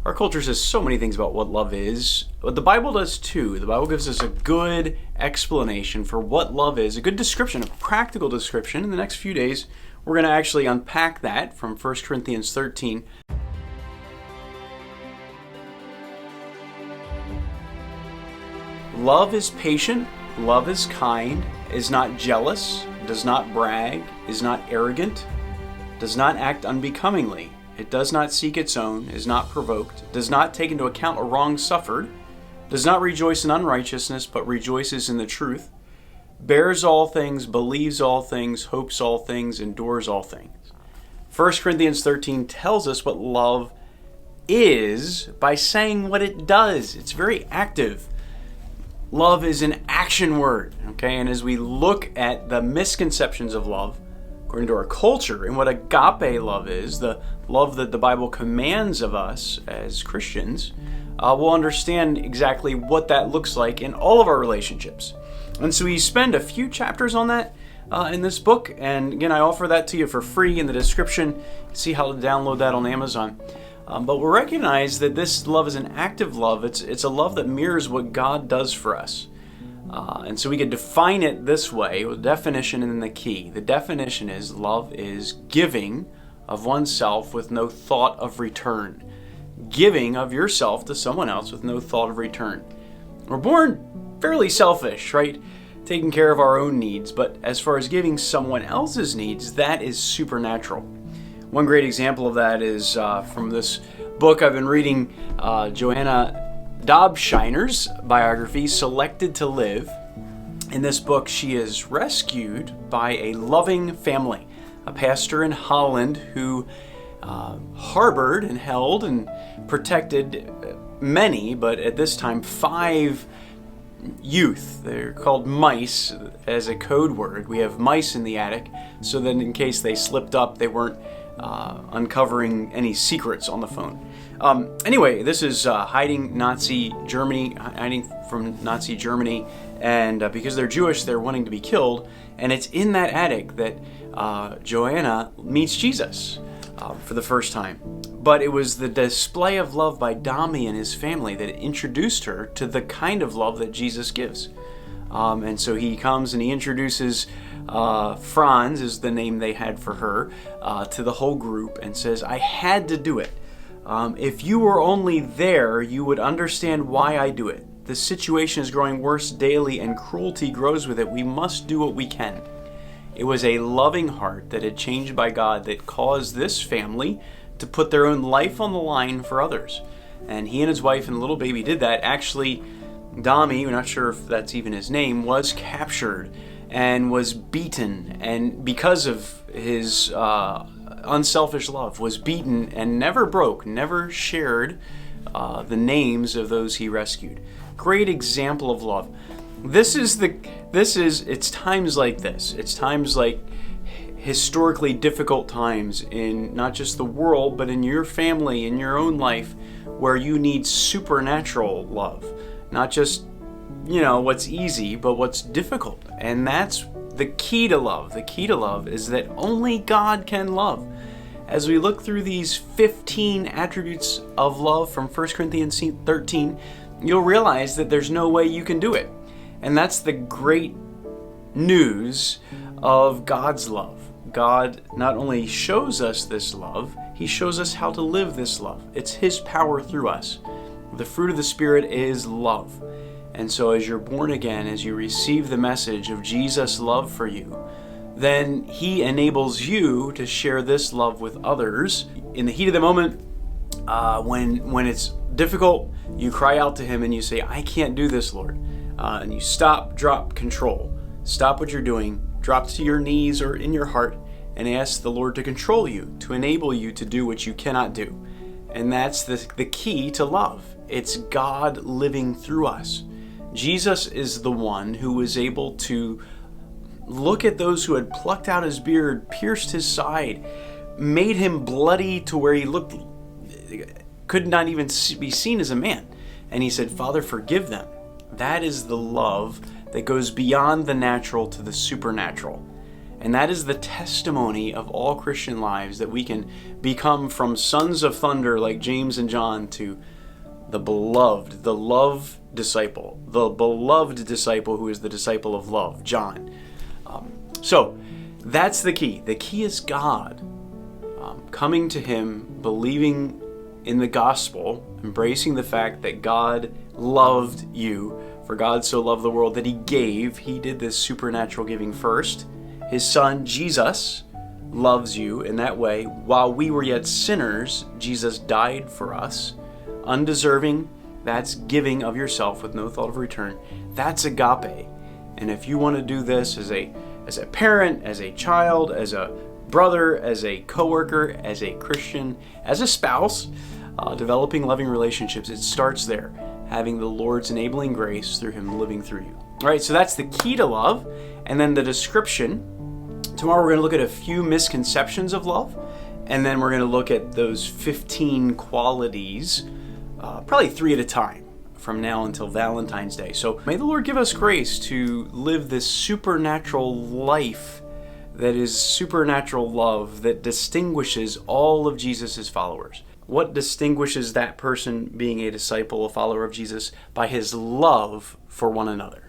Our culture says so many things about what love is, but the Bible does too. The Bible gives us a good explanation for what love is, a good description, a practical description. In the next few days, we're going to actually unpack that from 1 Corinthians 13. Love is patient, love is kind, is not jealous, does not brag, is not arrogant, does not act unbecomingly. It does not seek its own, is not provoked, does not take into account a wrong suffered, does not rejoice in unrighteousness, but rejoices in the truth, bears all things, believes all things, hopes all things, endures all things. 1 Corinthians 13 tells us what love is by saying what it does. It's very active. Love is an action word, okay? And as we look at the misconceptions of love, according to our culture, and what agape love is, the love that the Bible commands of us as Christians, we'll understand exactly what that looks like in all of our relationships. And so we spend a few chapters on that in this book, and again, I offer that to you for free in the description. See how to download that on Amazon. But we'll recognize that this love is an active love. It's a love that mirrors what God does for us. And so we could define it this way, with definition and then the key. The definition is love is giving of oneself with no thought of return. Giving of yourself to someone else with no thought of return. We're born fairly selfish, right? Taking care of our own needs. But as far as giving someone else's needs, that is supernatural. One great example of that is from this book I've been reading, Joanna Dobshiner's biography, Selected to Live. In this book, she is rescued by a loving family, a pastor in Holland who harbored and held and protected many, but at this time 5 youth. They're called mice as a code word. We have mice in the attic so that in case they slipped up, they weren't uncovering any secrets on the phone. Anyway, this is hiding from Nazi Germany, and because they're Jewish, they're wanting to be killed. And it's in that attic that Joanna meets Jesus for the first time. But it was the display of love by Dami and his family that introduced her to the kind of love that Jesus gives. And so he comes and he introduces Franz, is the name they had for her, to the whole group and says, I had to do it. If you were only there, you would understand why I do it. The situation is growing worse daily and cruelty grows with it. We must do what we can. It was a loving heart that had changed by God that caused this family to put their own life on the line for others. And he and his wife and little baby did that. Actually, Dami, we're not sure if that's even his name, was captured and was beaten. And because of his unselfish love, was beaten and never broke, never shared the names of those he rescued. Great example of love. It's times like this. It's times like historically difficult times in not just the world, but in your family, in your own life, where you need supernatural love. Not just, what's easy, but what's difficult. And that's the key to love. The key to love is that only God can love. As we look through these 15 attributes of love from 1 Corinthians 13, you'll realize that there's no way you can do it. And that's the great news of God's love. God not only shows us this love, He shows us how to live this love. It's His power through us. The fruit of the Spirit is love. And so as you're born again, as you receive the message of Jesus' love for you, then He enables you to share this love with others. In the heat of the moment, when it's difficult, you cry out to Him and you say, I can't do this, Lord. And you stop, drop, control. Stop what you're doing, drop to your knees or in your heart, and ask the Lord to control you, to enable you to do what you cannot do. And that's the key to love. It's God living through us. Jesus is the one who was able to look at those who had plucked out his beard, pierced his side, made him bloody to where he could not even be seen as a man. And he said, Father, forgive them. That is the love that goes beyond the natural to the supernatural. And that is the testimony of all Christian lives, that we can become from sons of thunder like James and John to the beloved, the love disciple, the beloved disciple who is the disciple of love, John. So that's the key. The key is God. Coming to Him, believing in the gospel, embracing the fact that God loved you. For God so loved the world that He gave. He did this supernatural giving first. His Son, Jesus, loves you in that way. While we were yet sinners, Jesus died for us. Undeserving, that's giving of yourself with no thought of return. That's agape. And if you want to do this as a parent, as a child, as a brother, as a coworker, as a Christian, as a spouse, developing loving relationships, it starts there. Having the Lord's enabling grace through Him living through you. All right, so that's the key to love. And then the description. Tomorrow we're going to look at a few misconceptions of love. And then we're going to look at those 15 qualities, probably 3 at a time from now until Valentine's Day. So may the Lord give us grace to live this supernatural life that is supernatural love that distinguishes all of Jesus' followers. What distinguishes that person being a disciple, a follower of Jesus? By his love for one another.